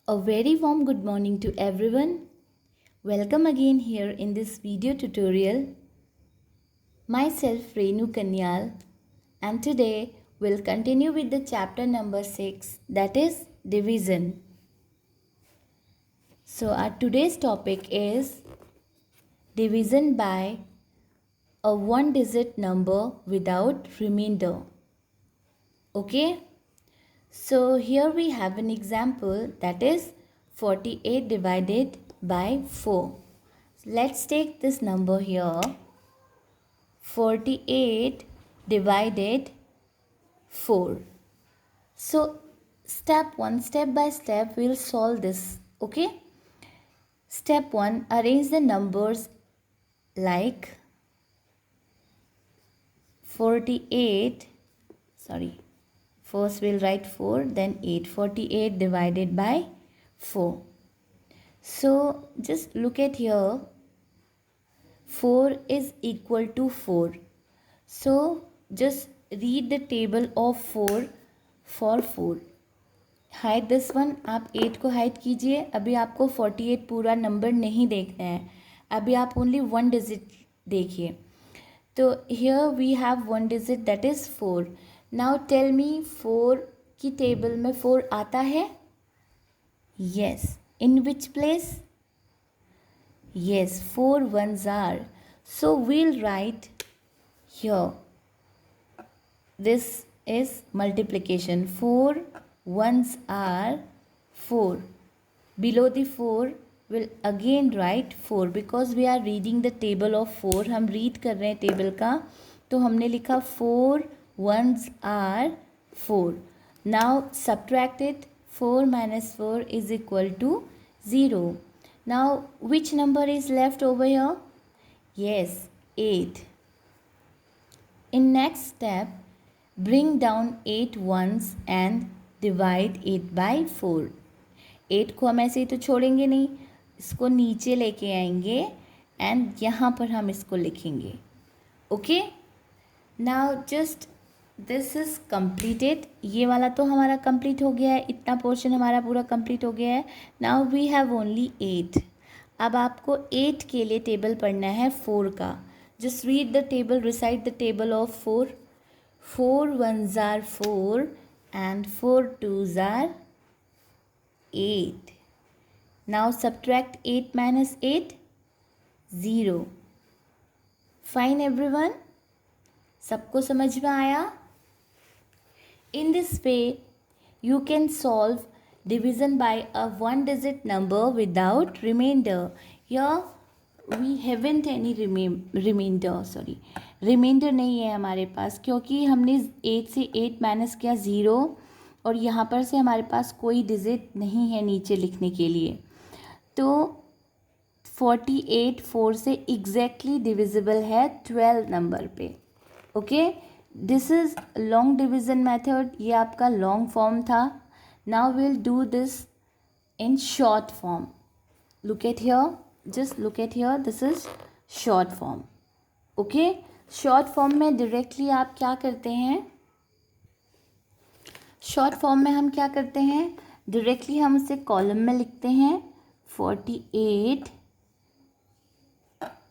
A very warm good morning to everyone. Welcome again here in this video tutorial. Myself Renu Kanyal, and today we'll continue with the chapter number 6, that is division. So our today's topic is division by a one digit number without remainder. Okay? So here we have an example, that is 48 divided by 4. Let's take this number here, 48 divided 4. So step by step we'll solve this. Okay? Step 1, arrange the numbers like 48, first we'll write 4, then 8. 48 divided by 4. So just look at here, 4 is equal to 4. So just read the table of 4 for 4. Hide this one, आप 8 को hide कीजिए. अभी आपको 48 पूरा number नहीं देखना है, अभी आप ओनली वन डिजिट देखिए. तो here we have one digit, that is 4. Now tell me, 4 की टेबल में 4 आता है? Yes. In which place? Yes, 4 ones are. So we'll write here, this is multiplication. 4 ones are 4. Below the 4 will again write 4 because we are reading the table of 4. हम read कर रहे हैं table का, तो हमने लिखा 4 ones are 4. Now subtract it. 4 minus 4 is equal to 0. Now which number is left over here? Yes, 8. In next step, bring down 8 ones and divide 8 by 4. 8 को हम ऐसे ही तो छोड़ेंगे नहीं, इसको नीचे लेके आएंगे एंड यहाँ पर हम इसको लिखेंगे. Okay, now just this is completed. ये वाला तो हमारा कंप्लीट हो गया है, इतना पोर्शन हमारा पूरा कंप्लीट हो गया है. Now we have only 8. अब आपको 8 के लिए टेबल पढ़ना है 4 का. Just read the table, recite the table of 4. 4 ones are 4 and 4 twos are 8. Now subtract 8 minus 8, 0. Fine everyone? सबको समझ में आया? In this way, you can solve division by a one digit number without remainder. Here we haven't any remainder, remainder नहीं है हमारे पास, क्योंकि हमने 8 से 8 माइनस किया 0, और यहाँ पर से हमारे पास कोई डिजिट नहीं है नीचे लिखने के लिए. तो 48 4 से एग्जैक्टली डिविजिबल है 12 नंबर पे. Okay, this is long division method. ये आपका लॉन्ग फॉर्म था. Now will do this in short form. Look at here, just look at here, this is short form. Okay, short form में directly आप क्या करते हैं, short form में हम क्या करते हैं, डायरेक्टली हम उसे कॉलम में लिखते हैं. 48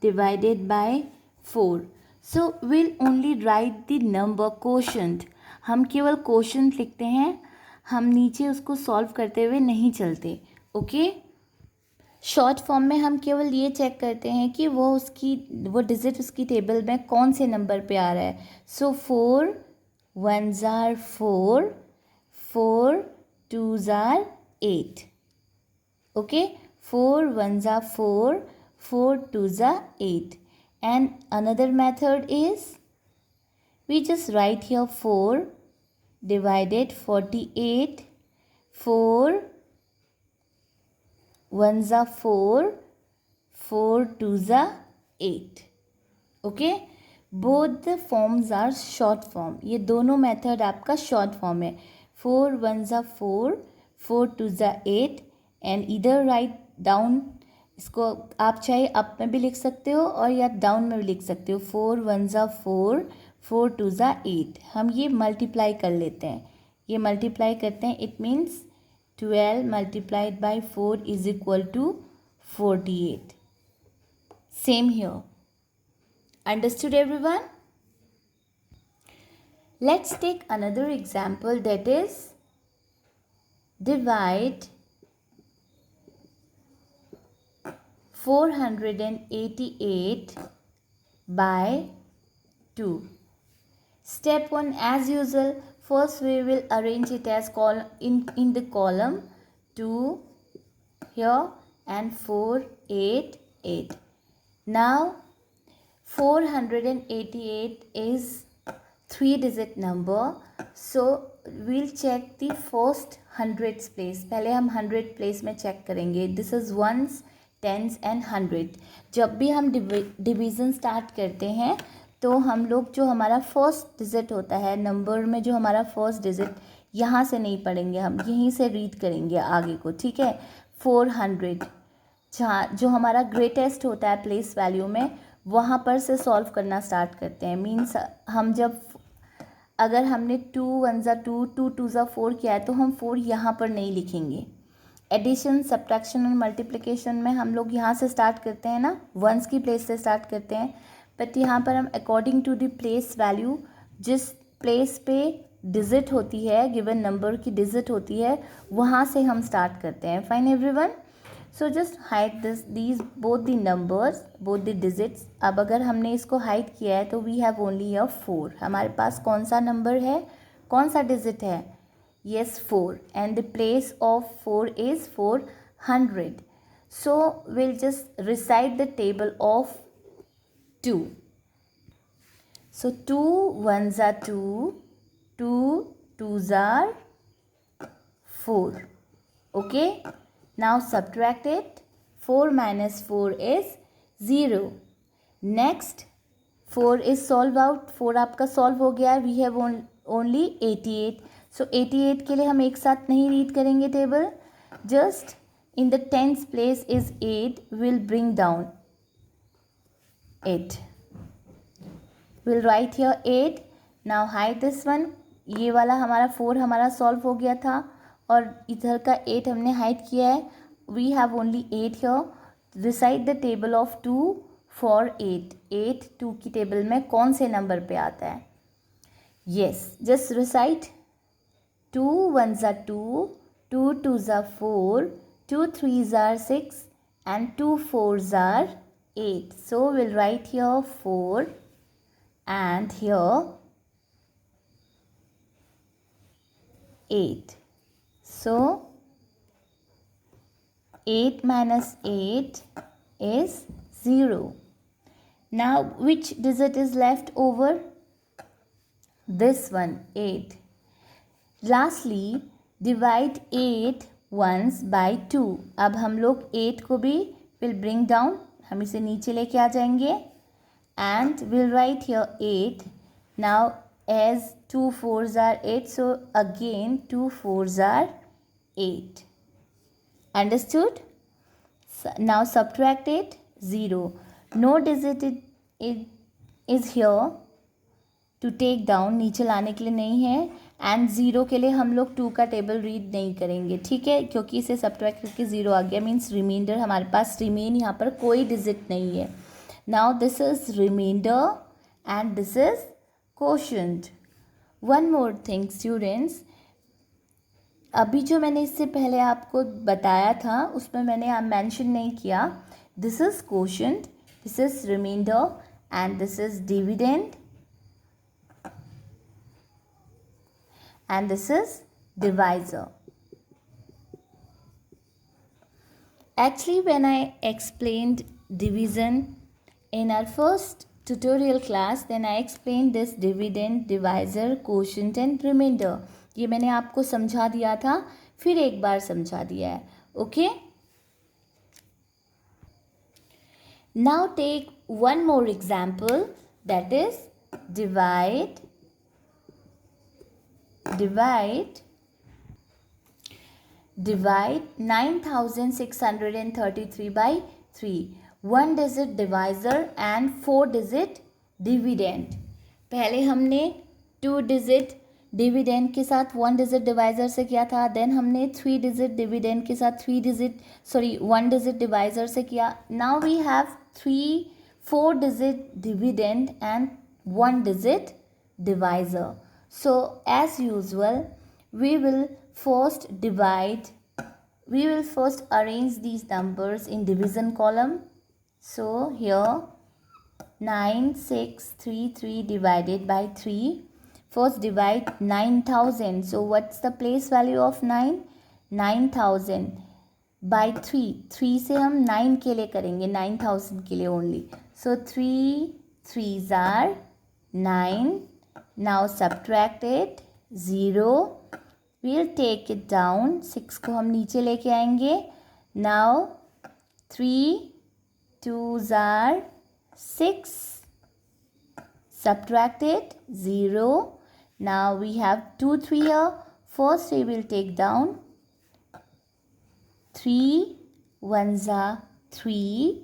divided by 4. So will only right the number quotient. हम केवल कोशंट लिखते हैं, हम नीचे उसको सॉल्व करते हुए नहीं चलते. ओके, शॉर्ट फॉर्म में हम केवल ये चेक करते हैं कि वो डिजिट उसकी टेबल में कौन से नंबर पे आ रहा है. सो 4 ones are 4, 4 twos are 8. Okay, 4 ones are 4, 4 twos are 8. And another method is, we just write here 4 divided 48. 4 ones are 4, 4 twos are 8. Okay, both the forms are short form. ये दोनों method आपका short form है. 4 ones are 4, 4 twos are 8. And इधर write down, इसको आप चाहे up में भी लिख सकते हो और या डाउन में भी लिख सकते हो. 4 ones are 4, 4 twos are 8. हम ये मल्टीप्लाई कर लेते हैं, ये मल्टीप्लाई करते हैं. It means 12 multiplied by 4 is equal to 48. Same here. Understood everyone? Let's take another example, that is divide 488 by 2. Step 1, as usual, first we will arrange it as in the column 2 here and 4 8 8. Now 488 is 3-digit number, so we'll check the first hundreds place. पहले हम 100 place में check करेंगे. This is ones, tens and 100. जब भी हम division start करते हैं तो हम लोग जो हमारा फर्स्ट डिजिट होता है नंबर में, जो हमारा फर्स्ट डिजिट, यहाँ से नहीं पढ़ेंगे, हम यहीं से रीड करेंगे आगे को. ठीक है. 400 जहाँ जो हमारा ग्रेटेस्ट होता है प्लेस वैल्यू में, वहाँ पर से सॉल्व करना स्टार्ट करते हैं. मीन्स हम जब अगर हमने 2 1 ज़ा 2 2 2 ज़ा 4 किया है तो हम 4 यहाँ पर नहीं लिखेंगे. एडिशन, सब्ट्रैक्शन और मल्टीप्लिकेशन में हम लोग यहाँ से स्टार्ट करते हैं ना, वंस की प्लेस से स्टार्ट करते हैं. बट यहाँ पर हम according to the place value, जिस प्लेस पे डिजिट होती है, गिवन नंबर की डिजिट होती है, वहाँ से हम स्टार्ट करते हैं. Fine everyone. So just hide these both the numbers, both the digits. अब अगर हमने इसको हाइड किया है तो वी हैव ओनली अ 4. हमारे पास कौन सा नंबर है, कौन सा डिजिट है? Yes, 4. And the place of 4 is 400. So we'll just recite the table of 2. So 2 1s are 2, 2 2s are 4. Okay. Now subtract it. 4 minus 4 is 0. Next 4 is solve out. 4 आपका solve हो गया. We have only 88. सो 88 के लिए हम एक साथ नहीं read करेंगे table. Just in the tenth place is 8, will bring down 8. Will write here 8. Now hide this one. ये वाला हमारा 4 हमारा सॉल्व हो गया था और इधर का 8 हमने हाइड किया है. We have only 8 here. Recite the table of 2 for 8. 8 2 की टेबल में कौन से नंबर पे आता है? Yes, just recite. 2 1s are 2, 2 2s are 4, 2 3s are 6 and 2 4s are 8. So we'll write here 4 and here 8. So 8 minus 8 is 0. Now which digit is left over? This one, 8. Lastly, divide 8 once by 2. अब हम लोग 8 को भी will bring down, हम इसे नीचे लेके आ जाएंगे and we'll write here 8. Now as 2 4s are 8, so again 2 4s are 8. Understood? Now subtract it. 0. No digit is here to take down, नीचे लाने के लिए नहीं है. एंड 0 के लिए हम लोग 2 का टेबल रीड नहीं करेंगे. ठीक है, क्योंकि इसे सब्ट्रैक्ट करके 0 आ गया. मीन्स रिमाइंडर हमारे पास रिमेन, यहाँ पर कोई डिजिट नहीं है. Now this is remainder and this is quotient. One more thing students, अभी जो मैंने इससे पहले आपको बताया था उसमें मैंने मेंशन नहीं किया. This is quotient, this is remainder and this is dividend and this is divisor. Actually, when I explained division in our first tutorial class, then I explained this dividend, divisor, quotient and remainder. ये मैंने आपको समझा दिया था, फिर एक बार समझा दिया है. Okay? Now take one more example, that is divide 9633 by 3. 1 digit divisor and 4 digit dividend. पहले हमने 2 digit डिविडेंड के साथ 1 डिजिट डिवाइज़र से किया था, देन हमने 3 डिजिट डिविडेंड के साथ 1 डिजिट डिवाइज़र से किया. Now we have 4 digit dividend and 1 digit divisor. So as usual we will first arrange these numbers in division column. So here 9633 divided by 3. First divide 9000. So what's the place value of 9? 9000 by 3. 3 से हम 9 के लिए करेंगे, 9000 के लिए only. So 3 3s are 9. Now subtract it 0. We'll take it down. 6 को हम नीचे लेके आएंगे. Now 3 2s are 6. Subtract it 0. Now we have 2 3 here. First we will take down 3 1s are 3.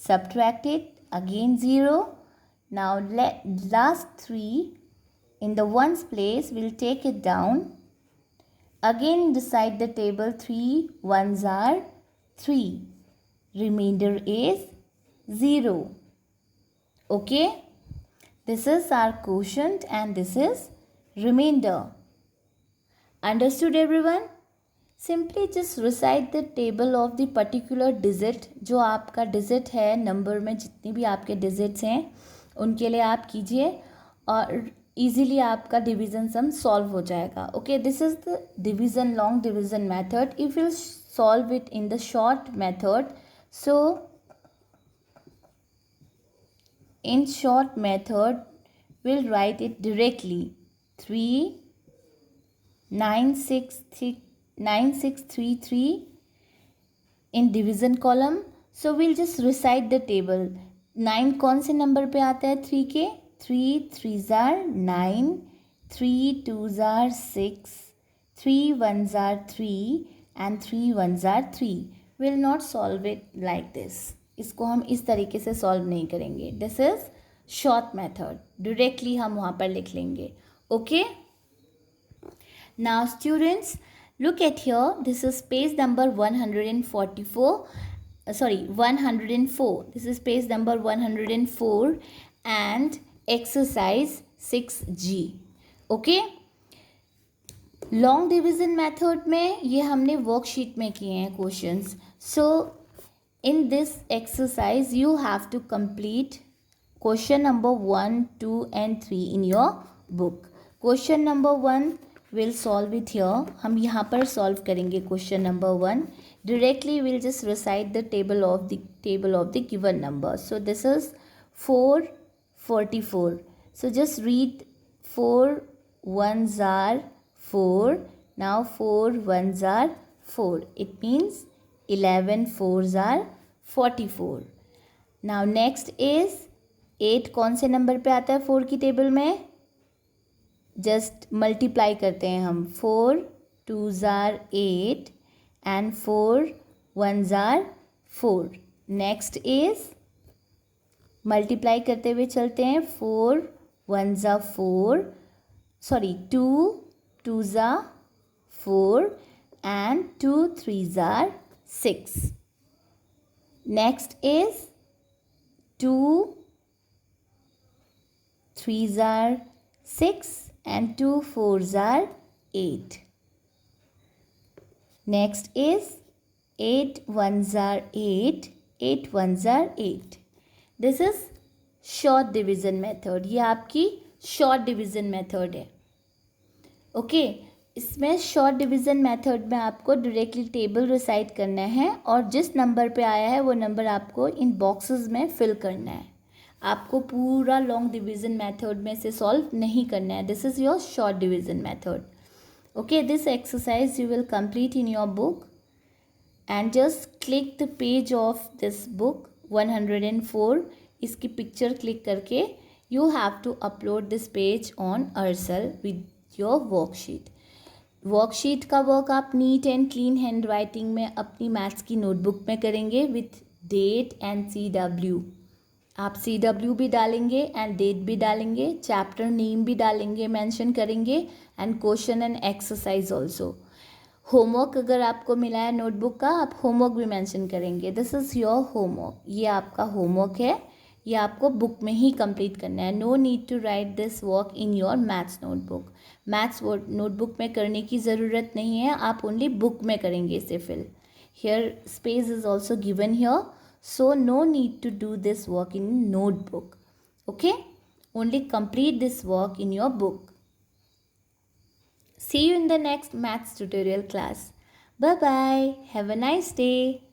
Subtract it again 0. Now last 3 in the ones place we'll take it down. Again beside the table 3 1s are 3. Remainder is 0. Okay, this is our quotient and this is remainder. Understood everyone? Simply just recite the table of the particular digit. जो आपका digit है number में, जितनी भी आपके digits हैं उनके लिए आप कीजिए और easily आपका division sum solve हो जाएगा. Okay, this is the long division method. If you solve it in the short method, so in short method we'll write it directly 3 9633 in division column. So we'll just recite the table. 9 कौन से number पे आता है 3 के? 3 3s are 9, 3 2s are 6, 3 1s are 3 and 3 1s are 3. We'll not solve it like this. इसको हम इस तरीके से सॉल्व नहीं करेंगे. This is short method. Directly हम वहाँ पर लिख लेंगे. Okay, now students look at here. This is page number 144. 104. This is page number 104 and exercise 6G. Okay, long division method में ये हमने वर्कशीट में किए हैं questions. So in this exercise you have to complete question number 1 2 and 3 in your book. Question number 1 will solve it here. हम यहाँ पर solve करेंगे question number 1. Directly will just recite the table of the given number. So this is 444. So just read 4 1s are 4. Now 4 1s are 4. It means 11 4s are 44. Now next is 8. कौन से number पे आता है 4 की table में? Just multiply करते हैं हम. 4 2s are 8 and 4 1s are 4. Next is multiply करते हुए चलते हैं. 4 1s are 4. 2 2s are 4 and 2 3s are 6. Next is 2 3s are 6 and 2 4s are 8. Next is 8 1s are 8. 8 1s are 8. This is short division method. ये आपकी short division method है. Okay, इसमें short division method में आपको directly table recite करना है और जिस नंबर पे आया है वो नंबर आपको इन बॉक्सेस में फिल करना है. आपको पूरा लॉन्ग डिवीज़न मेथड में से सॉल्व नहीं करना है. This is your short division method. Okay, this exercise you will complete in your book and just click the page of this book 104. इसकी पिक्चर क्लिक करके you have to upload this page on अर्सल with your worksheet. Worksheet का work आप neat and clean handwriting में अपनी maths की notebook में करेंगे विथ डेट एंड CW. आप CW भी डालेंगे एंड डेट भी डालेंगे, चैप्टर नेम भी डालेंगे, मेंशन करेंगे and question and exercise also. Homework अगर आपको मिला है नोटबुक का, आप होमवर्क भी मेंशन करेंगे। दिस इज़ योर होमवर्क, ये आपका होमवर्क है, ये आपको बुक में ही कंप्लीट करना है। No need to write this work in your maths notebook. Maths notebook में करने की ज़रूरत नहीं है, आप ओनली बुक में करेंगे इसे fill. Here space is also given here, so no need to do this work in notebook. Okay, only complete this work in your book. See you in the next maths tutorial class. Bye bye, have a nice day.